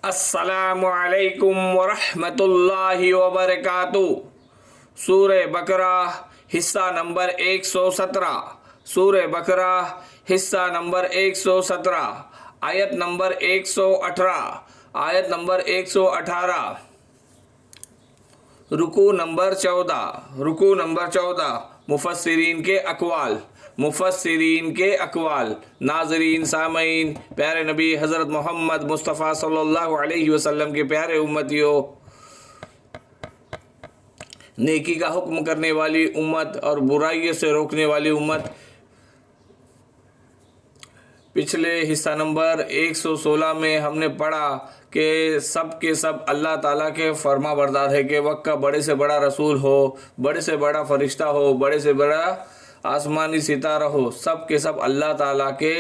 السلام علیکم ورحمۃ اللہ وبرکاتہ۔ سورہ بقرہ حصہ نمبر 117۔ سورہ بقرہ حصہ نمبر 117، آیت نمبر 118، آیت نمبر 118، رکوع نمبر 14، رکوع نمبر 14۔ مفسرین کے اقوال، مفسرین کے اقوال۔ ناظرین، سامعین، پیارے نبی حضرت محمد مصطفیٰ صلی اللہ علیہ وسلم کے پیارے امتیوں، نیکی کا حکم کرنے والی امت اور برائیوں سے روکنے والی امت۔ پچھلے حصہ نمبر 116 میں ہم نے پڑھا کہ سب کے سب اللہ تعالیٰ کے فرما بردار ہے، کہ وقت کا بڑے سے بڑا رسول ہو، بڑے سے بڑا فرشتہ ہو، بڑے سے بڑا آسمانی ستارہ ہو، سب کے سب اللہ تعالیٰ کے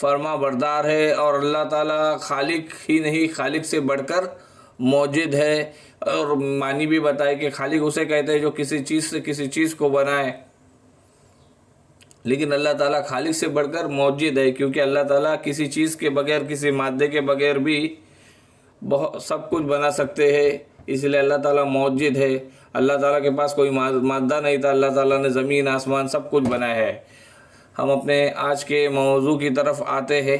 فرما بردار ہے، اور اللہ تعالیٰ خالق ہی نہیں، خالق سے بڑھ کر موجود ہے۔ اور معنی بھی بتائے کہ خالق اسے کہتے ہیں جو کسی چیز سے کسی چیز کو بنائے، لیکن اللہ تعالیٰ خالق سے بڑھ کر موجود ہے، کیونکہ اللہ تعالیٰ کسی چیز کے بغیر، کسی مادے کے بغیر بھی سب کچھ بنا سکتے ہیں، اس لیے اللہ تعالیٰ موجود ہے۔ اللہ تعالیٰ کے پاس کوئی مادہ نہیں تھا، اللہ تعالیٰ نے زمین آسمان سب کچھ بنایا ہے۔ ہم اپنے آج کے موضوع کی طرف آتے ہیں۔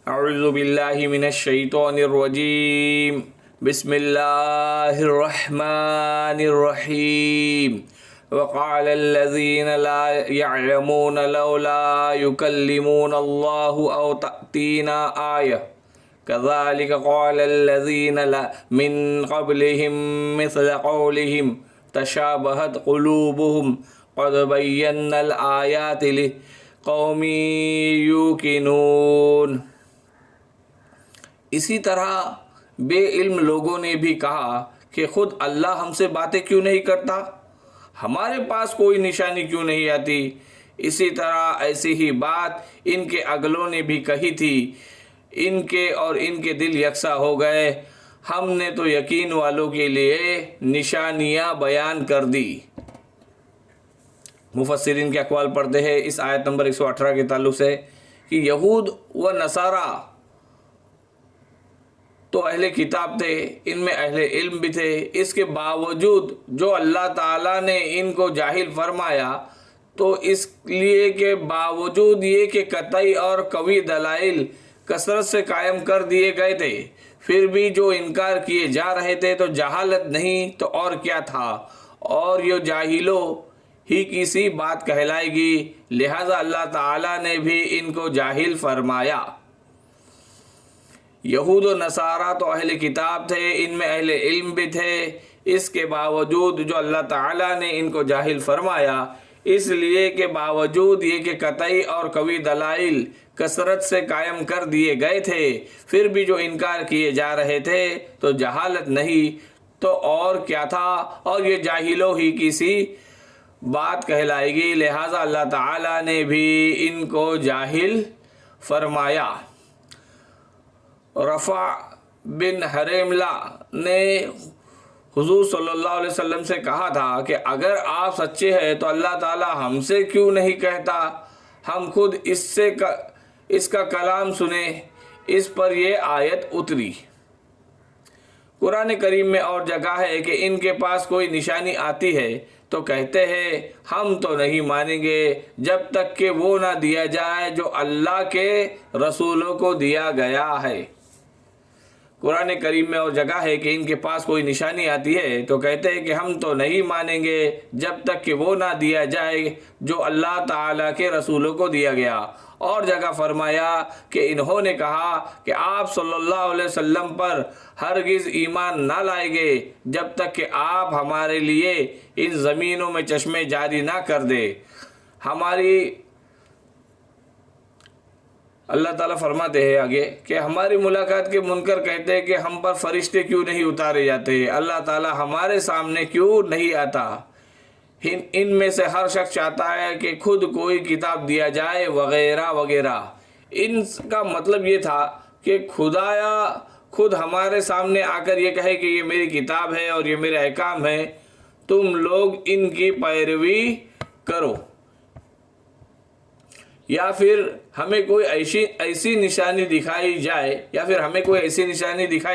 اعوذ باللہ من الشیطان الرجیم، بسم اللہ الرحمن الرحیم۔ وقال الذين لا يعلمون لولا يكلمون الله أو تأتينا آية كذلك قال الذين من قبلهم مثل قولهم تشابهت قلوبهم قد بينا الآيات لقوم يوقنون۔ اسی طرح بے علم لوگوں نے بھی کہا کہ خود اللہ ہم سے باتیں کیوں نہیں کرتا، ہمارے پاس کوئی نشانی کیوں نہیں آتی۔ اسی طرح ایسی ہی بات ان کے اگلوں نے بھی کہی تھی، ان کے اور ان کے دل یکساں ہو گئے۔ ہم نے تو یقین والوں کے لیے نشانیاں بیان کر دی۔ مفسرین کے اقوال پڑھتے ہیں اس آیت نمبر 118 کے تعلق سے کہ یہود و نصارہ تو اہل کتاب تھے، ان میں اہل علم بھی تھے، اس کے باوجود جو اللہ تعالیٰ نے ان کو جاہل فرمایا، تو اس لیے کہ باوجود یہ کہ قطعی اور قوی دلائل کثرت سے قائم کر دیے گئے تھے، پھر بھی جو انکار کیے جا رہے تھے تو جہالت نہیں تو اور کیا تھا، اور یہ جاہلوں ہی کی سی بات کہلائے گی، لہذا اللہ تعالیٰ نے بھی ان کو جاہل فرمایا۔ یہود و نصارہ تو اہل کتاب تھے، ان میں اہل علم بھی تھے، اس کے باوجود جو اللہ تعالیٰ نے ان کو جاہل فرمایا، اس لیے کہ باوجود یہ کہ قطعی اور قوی دلائل کثرت سے قائم کر دیے گئے تھے، پھر بھی جو انکار کیے جا رہے تھے تو جہالت نہیں تو اور کیا تھا، اور یہ جاہلوں ہی کی سی بات کہلائے گی، لہٰذا اللہ تعالیٰ نے بھی ان کو جاہل فرمایا۔ رفع بن حرملہ نے حضور صلی اللہ علیہ وسلم سے کہا تھا کہ اگر آپ سچے ہیں تو اللہ تعالیٰ ہم سے کیوں نہیں کہتا، ہم خود اس کا کلام سنیں۔ اس پر یہ آیت اتری۔ قرآن کریم میں اور جگہ ہے کہ ان کے پاس کوئی نشانی آتی ہے تو کہتے ہیں ہم تو نہیں مانیں گے جب تک کہ وہ نہ دیا جائے جو اللہ کے رسولوں کو دیا گیا ہے۔ قرآن کریم میں اور جگہ ہے کہ ان کے پاس کوئی نشانی آتی ہے تو کہتے ہیں کہ ہم تو نہیں مانیں گے جب تک کہ وہ نہ دیا جائے جو اللہ تعالیٰ کے رسولوں کو دیا گیا۔ اور جگہ فرمایا کہ انہوں نے کہا کہ آپ صلی اللہ علیہ وسلم پر ہرگز ایمان نہ لائیں گے جب تک کہ آپ ہمارے لیے ان زمینوں میں چشمے جاری نہ کر دے۔ اللہ تعالیٰ فرماتے ہیں آگے کہ ہماری ملاقات کے منکر کہتے ہیں کہ ہم پر فرشتے کیوں نہیں اتارے جاتے، اللہ تعالیٰ ہمارے سامنے کیوں نہیں آتا۔ ان میں سے ہر شخص چاہتا ہے کہ خود کوئی کتاب دیا جائے وغیرہ وغیرہ۔ ان کا مطلب یہ تھا کہ خدایا خود ہمارے سامنے آ کر یہ کہے کہ یہ میری کتاب ہے اور یہ میرے احکام ہے، تم لوگ ان کی پیروی کرو۔ یا پھر ہمیں کوئی ایسی نشانی دکھائی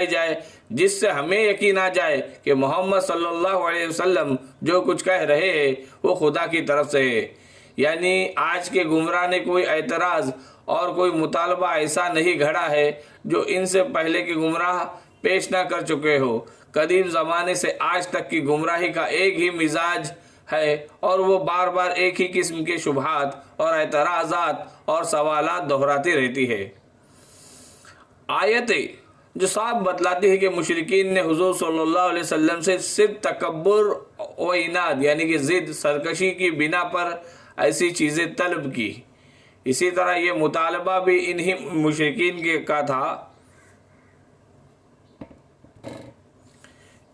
جائے جس سے ہمیں یقین آ جائے کہ محمد صلی اللہ علیہ وسلم جو کچھ کہہ رہے ہیں وہ خدا کی طرف سے ہے۔ یعنی آج کے گمراہ نے کوئی اعتراض اور کوئی مطالبہ ایسا نہیں گھڑا ہے جو ان سے پہلے کے گمراہ پیش نہ کر چکے ہو۔ قدیم زمانے سے آج تک کی گمراہی کا ایک ہی مزاج ہے، اور وہ بار بار ایک ہی قسم کے شبہات اور اعتراضات اور سوالات دہراتی رہتی ہے۔ آیتیں جو صاف بتلاتی ہے کہ مشرکین نے حضور صلی اللہ علیہ وسلم سے صرف تکبر و عناد یعنی کہ ضد سرکشی کی بنا پر ایسی چیزیں طلب کی۔ اسی طرح یہ مطالبہ بھی انہی مشرکین کا تھا۔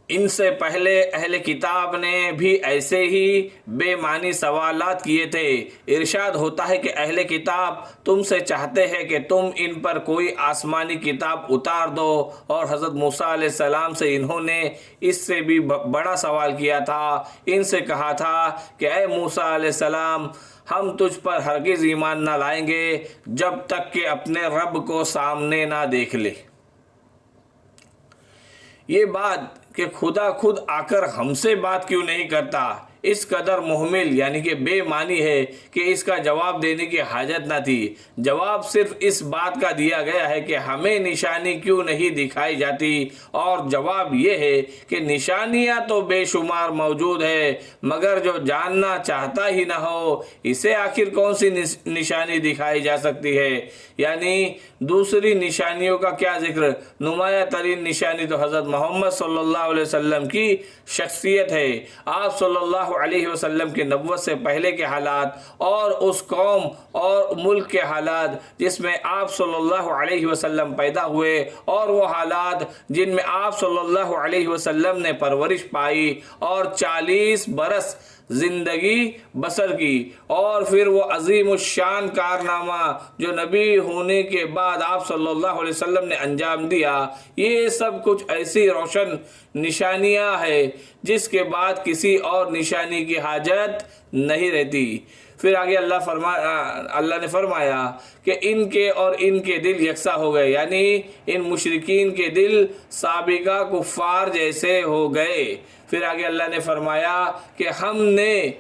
ان سے پہلے اہل کتاب نے بھی ایسے ہی بے معنی سوالات کیے تھے۔ ارشاد ہوتا ہے کہ اہل کتاب تم سے چاہتے ہیں کہ تم ان پر کوئی آسمانی کتاب اتار دو، اور حضرت موسیٰ علیہ السلام سے انہوں نے اس سے بھی بڑا سوال کیا تھا۔ ان سے کہا تھا کہ اے موسیٰ علیہ السلام، ہم تجھ پر ہرگز ایمان نہ لائیں گے جب تک کہ اپنے رب کو سامنے نہ دیکھ لے۔ یہ بات کہ خدا خود آ کر ہم سے بات کیوں نہیں کرتا اس قدر محمل یعنی کہ بے معنی ہے کہ اس کا جواب دینے کی حاجت نہ تھی۔ جواب صرف اس بات کا دیا گیا ہے کہ ہمیں نشانی کیوں نہیں دکھائی جاتی، اور جواب یہ ہے کہ نشانیاں تو بے شمار موجود ہے، مگر جو جاننا چاہتا ہی نہ ہو اسے آخر کون سی نشانی دکھائی جا سکتی ہے۔ یعنی دوسری نشانیوں کا کیا ذکر، نمایاں ترین نشانی تو حضرت محمد صلی اللہ علیہ وسلم کی شخصیت ہے۔ آپ صلی اللہ علیہ وسلم کے نبوت سے پہلے کے حالات اور اس قوم اور ملک کے حالات جس میں آپ صلی اللہ علیہ وسلم پیدا ہوئے، اور وہ حالات جن میں آپ صلی اللہ علیہ وسلم نے پرورش پائی اور 40 برس زندگی بسر کی، اور پھر وہ عظیم الشان کارنامہ جو نبی ہونے کے بعد آپ صلی اللہ علیہ وسلم نے انجام دیا، یہ سب کچھ ایسی روشن نشانیاں ہیں جس کے بعد کسی اور نشانی کی حاجت نہیں رہتی۔ پھر آگے اللہ نے فرمایا کہ ان کے اور ان کے دل یکساں ہو گئے، یعنی ان مشرکین کے دل سابقہ کفار جیسے ہو گئے۔ پھر آگے اللہ نے فرمایا کہ ہم نے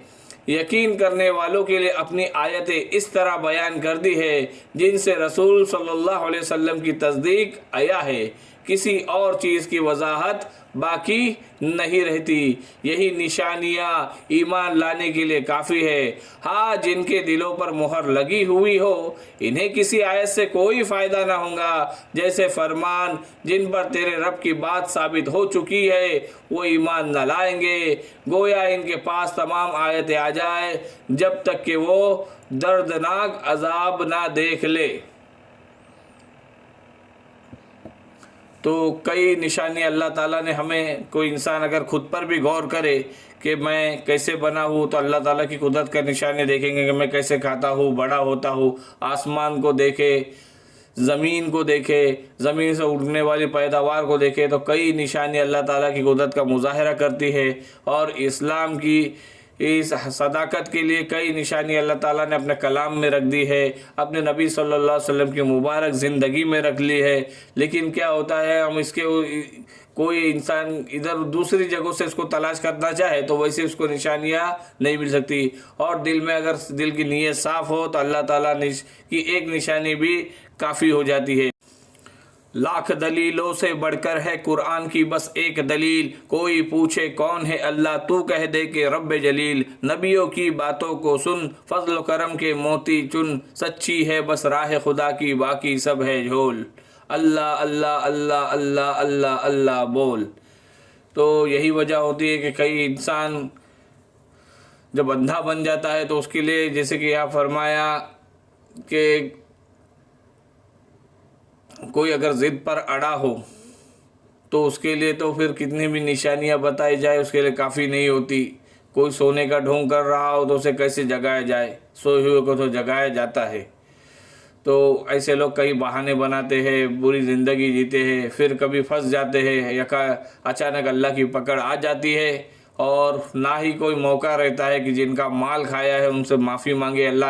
یقین کرنے والوں کے لیے اپنی آیتیں اس طرح بیان کر دی ہے جن سے رسول صلی اللہ علیہ وسلم کی تصدیق آیا ہے، کسی اور چیز کی وضاحت باقی نہیں رہتی۔ یہی نشانیاں ایمان لانے کے لیے کافی ہے۔ ہاں، جن کے دلوں پر مہر لگی ہوئی ہو انہیں کسی آیت سے کوئی فائدہ نہ ہوگا، جیسے فرمان جن پر تیرے رب کی بات ثابت ہو چکی ہے وہ ایمان نہ لائیں گے، گویا ان کے پاس تمام آیتیں آ جائے جب تک کہ وہ دردناک عذاب نہ دیکھ لے۔ تو کئی نشانی اللہ تعالیٰ نے ہمیں، کوئی انسان اگر خود پر بھی غور کرے کہ میں کیسے بنا ہوں تو اللہ تعالیٰ کی قدرت کا نشانی دیکھیں گے کہ میں کیسے کھاتا ہوں، بڑا ہوتا ہوں۔ آسمان کو دیکھے، زمین کو دیکھے، زمین سے اٹھنے والی پیداوار کو دیکھے، تو کئی نشانی اللہ تعالیٰ کی قدرت کا مظاہرہ کرتی ہے۔ اور اسلام کی اس صداقت کے لیے کئی نشانی اللہ تعالیٰ نے اپنے کلام میں رکھ دی ہے، اپنے نبی صلی اللہ علیہ وسلم کی مبارک زندگی میں رکھ لی ہے۔ لیکن کیا ہوتا ہے، ہم اس کے کوئی انسان ادھر دوسری جگہوں سے اس کو تلاش کرنا چاہے تو ویسے اس کو نشانیاں نہیں مل سکتی، اور دل میں اگر دل کی نیت صاف ہو تو اللہ تعالیٰ کی ایک نشانی بھی کافی ہو جاتی ہے۔ لاکھ دلیلوں سے بڑھ کر ہے قرآن کی بس ایک دلیل، کوئی پوچھے کون ہے اللہ تو کہہ دے کہ رب جلیل، نبیوں کی باتوں کو سن، فضل و کرم کے موتی چن، سچی ہے بس راہ خدا کی باقی سب ہے جھول، اللہ اللہ اللہ اللہ اللہ اللہ بول۔ تو یہی وجہ ہوتی ہے کہ کئی انسان جب اندھا بن جاتا ہے تو اس کے لیے جیسے کہ یہاں فرمایا کہ کوئی اگر ضد پر اڑا ہو تو اس کے لیے تو پھر کتنی بھی نشانیاں بتائی جائے اس کے لیے کافی نہیں ہوتی۔ کوئی سونے کا ڈھونگ کر رہا ہو تو اسے کیسے جگایا جائے، سوئے ہوئے کو تو جگایا جاتا ہے۔ تو ایسے لوگ کئی بہانے بناتے ہیں، بری زندگی جیتے ہیں، پھر کبھی پھنس جاتے ہیں، یا اچانک اللہ کی پکڑ آ جاتی ہے، اور نہ ہی کوئی موقع رہتا ہے کہ جن کا مال کھایا ہے ان سے معافی مانگے، اللہ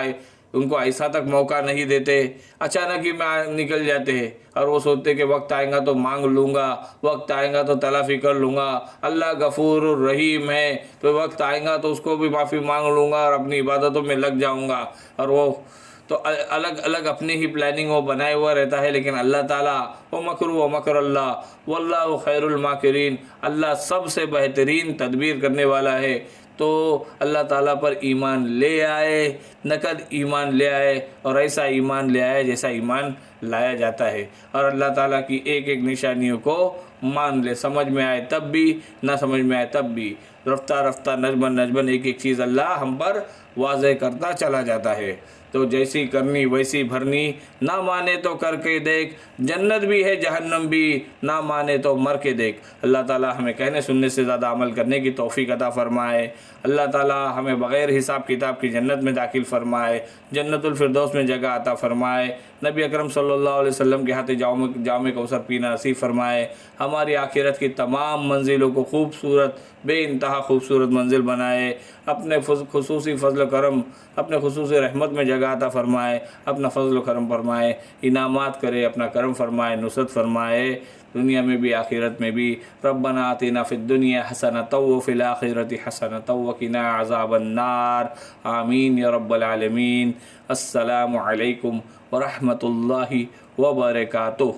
ان کو ایسا تک موقع نہیں دیتے، اچانک ہی میں نکل جاتے ہیں اور وہ سوچتے کہ وقت آئے گا تو مانگ لوں گا، وقت آئے گا تو تلافی کر لوں گا، اللہ غفور الرحیم ہے تو وقت آئے گا تو اس کو بھی معافی مانگ لوں گا اور اپنی عبادتوں میں لگ جاؤں گا، اور وہ تو الگ الگ اپنی ہی پلاننگ وہ بنائے ہوا رہتا ہے۔ لیکن اللہ تعالیٰ وہ مکر اللہ واللہ خیر الماکرین، اللہ سب سے بہترین تدبیر کرنے والا ہے۔ تو اللہ تعالیٰ پر ایمان لے آئے، نقد ایمان لے آئے، اور ایسا ایمان لے آئے جیسا ایمان لایا جاتا ہے، اور اللہ تعالیٰ کی ایک ایک نشانیوں کو مان لے، سمجھ میں آئے تب بھی، نہ سمجھ میں آئے تب بھی، رفتہ رفتہ نجمن ایک ایک چیز اللہ ہم پر واضح کرتا چلا جاتا ہے۔ تو جیسی کرنی ویسی بھرنی، نہ مانے تو کر کے دیکھ، جنت بھی ہے جہنم بھی، نہ مانے تو مر کے دیکھ۔ اللہ تعالیٰ ہمیں کہنے سننے سے زیادہ عمل کرنے کی توفیق عطا فرمائے۔ اللہ تعالیٰ ہمیں بغیر حساب کتاب کی جنت میں داخل فرمائے، جنت الفردوس میں جگہ عطا فرمائے، نبی اکرم صلی اللہ علیہ وسلم کے ہاتھ جام کوثر پینا نصیب فرمائے، ہماری آخرت کی تمام منزلوں کو خوبصورت بے انتہا خوبصورت منزل بنائے، اپنے خصوصی فضل و کرم، اپنے خصوصی رحمت میں جگہ عطا فرمائے، اپنا فضل و کرم فرمائے، انعامات کرے، اپنا کرم فرمائے، نصرت فرمائے، دنیا میں بھی آخرت میں بھی۔ ربنا آتنا فی الدنیا حسنۃ وفی الآخرۃ حسنۃ وقنا عذاب النار، آمین یا رب العالمین۔ السلام علیکم ورحمۃ اللہ وبرکاتہ۔